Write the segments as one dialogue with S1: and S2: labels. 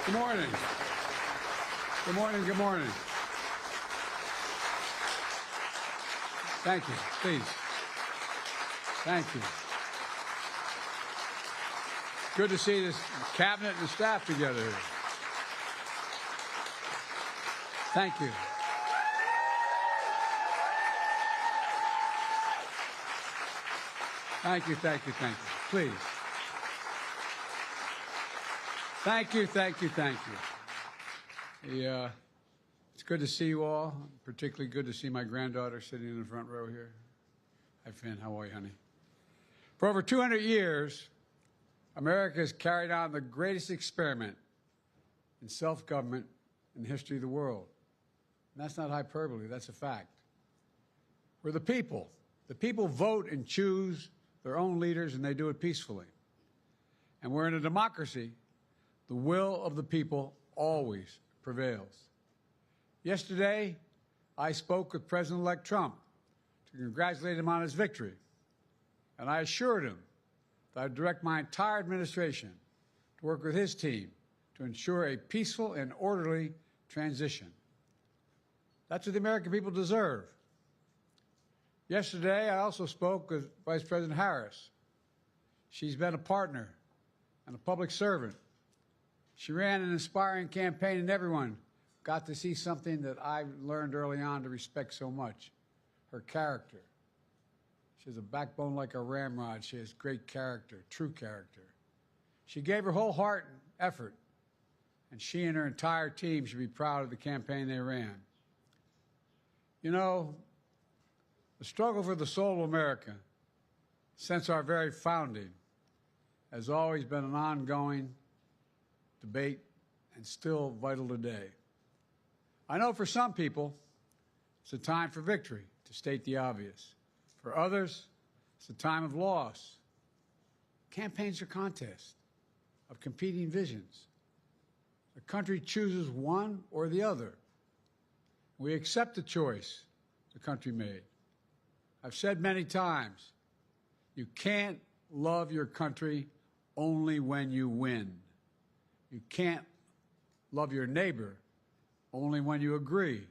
S1: Good morning. Good morning. Good morning. Thank you. Please. Thank you. Good to see this cabinet and the staff together here. Thank you. Thank you, thank you, thank you. Please. Thank you, thank you, thank you. It's good to see you all. Particularly good to see my granddaughter sitting in the front row here. Hi, Finn. How are you, honey? For over 200 years, America has carried on the greatest experiment in self-government in the history of the world. And that's not hyperbole, that's a fact. We're the people. The people vote and choose their own leaders, and they do it peacefully. And we're in a democracy. The will of the people always prevails. Yesterday, I spoke with President-elect Trump to congratulate him on his victory. And I assured him that I'd direct my entire administration to work with his team to ensure a peaceful and orderly transition. That's what the American people deserve. Yesterday, I also spoke with Vice President Harris. She's been a partner and a public servant. She ran an inspiring campaign, and everyone got to see something that I learned early on to respect so much, her character. She has a backbone like a ramrod. She has great character, true character. She gave her whole heart and effort, and she and her entire team should be proud of the campaign they ran. You know, the struggle for the soul of America, since our very founding, has always been an ongoing debate and still vital today. I know for some people, it's a time for victory, to state the obvious. For others, it's a time of loss. Campaigns are contests of competing visions. The country chooses one or the other. We accept the choice the country made. I've said many times, you can't love your country only when you win. You can't love your neighbor only when you agree.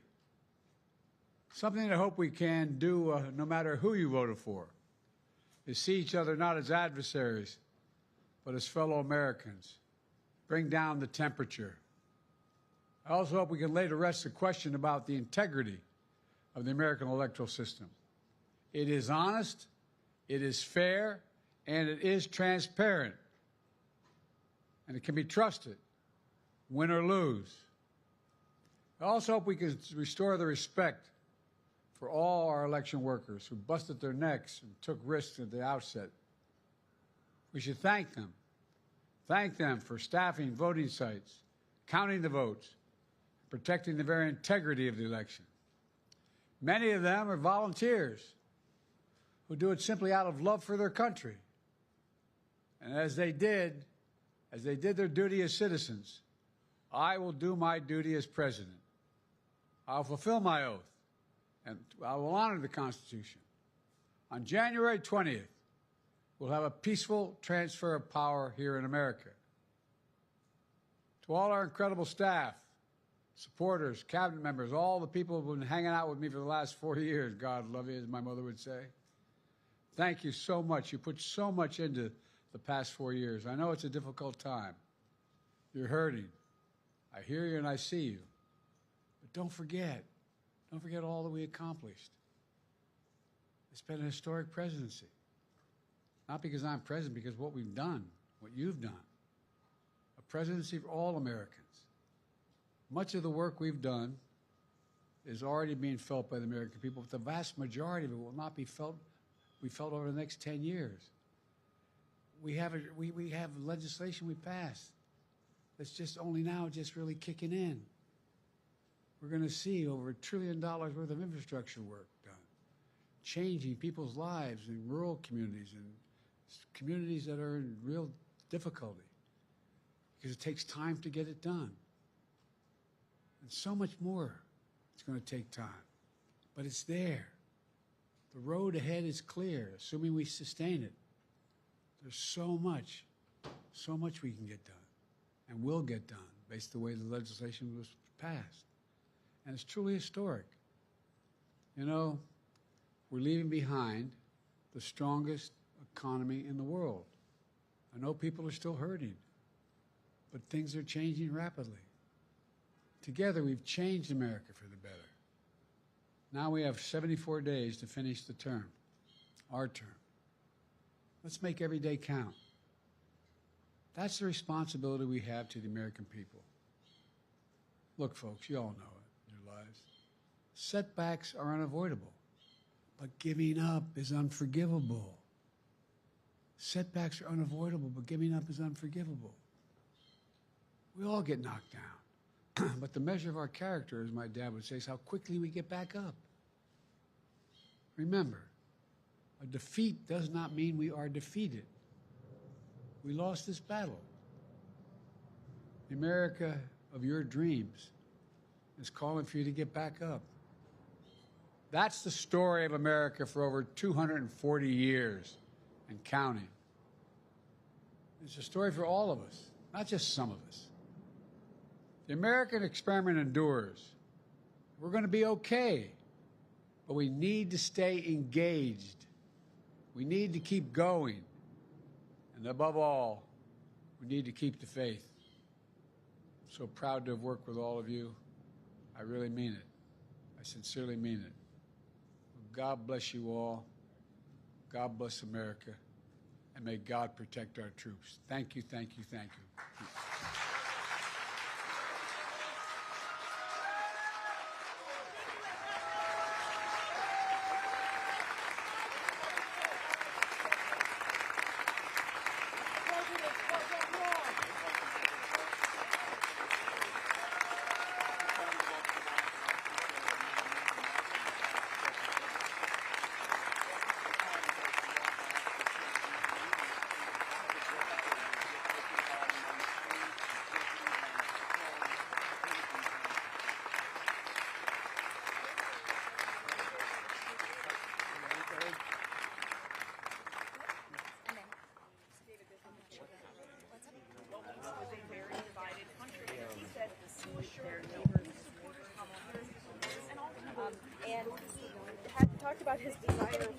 S1: Something that I hope we can do, no matter who you voted for, is see each other not as adversaries, but as fellow Americans. Bring down the temperature. I also hope we can lay to rest the question about the integrity of the American electoral system. It is honest, it is fair, and it is transparent. And it can be trusted, win or lose. I also hope we can restore the respect for all our election workers who busted their necks and took risks at the outset. We should thank them. Thank them for staffing voting sites, counting the votes, protecting the very integrity of the election. Many of them are volunteers who do it simply out of love for their country. And as they did their duty as citizens, I will do my duty as president. I'll fulfill my oath, and I will honor the Constitution. On January 20th, we'll have a peaceful transfer of power here in America. To all our incredible staff, supporters, cabinet members, all the people who've been hanging out with me for the last 4 years, God love you, as my mother would say. Thank you so much. You put so much into the past 4 years. I know it's a difficult time. You're hurting. I hear you and I see you. But don't forget all that we accomplished. It's been a historic presidency. Not because I'm president, because what we've done, what you've done. A presidency for all Americans. Much of the work we've done is already being felt by the American people, but the vast majority of it will not be felt over the next 10 years. We have legislation we passed that's just only now just really kicking in. We're going to see over $1 trillion worth of infrastructure work done, changing people's lives in rural communities and communities that are in real difficulty because it takes time to get it done. And so much more it's going to take time, but it's there. The road ahead is clear, assuming we sustain it. There's so much we can get done and will get done based on the way the legislation was passed. And it's truly historic. You know, we're leaving behind the strongest economy in the world. I know people are still hurting, but things are changing rapidly. Together, we've changed America for the better. Now we have 74 days to finish the term, our term. Let's make every day count. That's the responsibility we have to the American people. Look, folks, you all know it in your lives. Setbacks are unavoidable, but giving up is unforgivable. Setbacks are unavoidable, but giving up is unforgivable. We all get knocked down. But the measure of our character, as my dad would say, is how quickly we get back up. Remember, a defeat does not mean we are defeated. We lost this battle. The America of your dreams is calling for you to get back up. That's the story of America for over 240 years and counting. It's a story for all of us, not just some of us. The American experiment endures. We're going to be okay, but we need to stay engaged. We need to keep going. And above all, we need to keep the faith. I'm so proud to have worked with all of you. I really mean it. I sincerely mean it. God bless you all. God bless America. And may God protect our troops. Thank you, thank you, thank you.
S2: And had talked about his desire for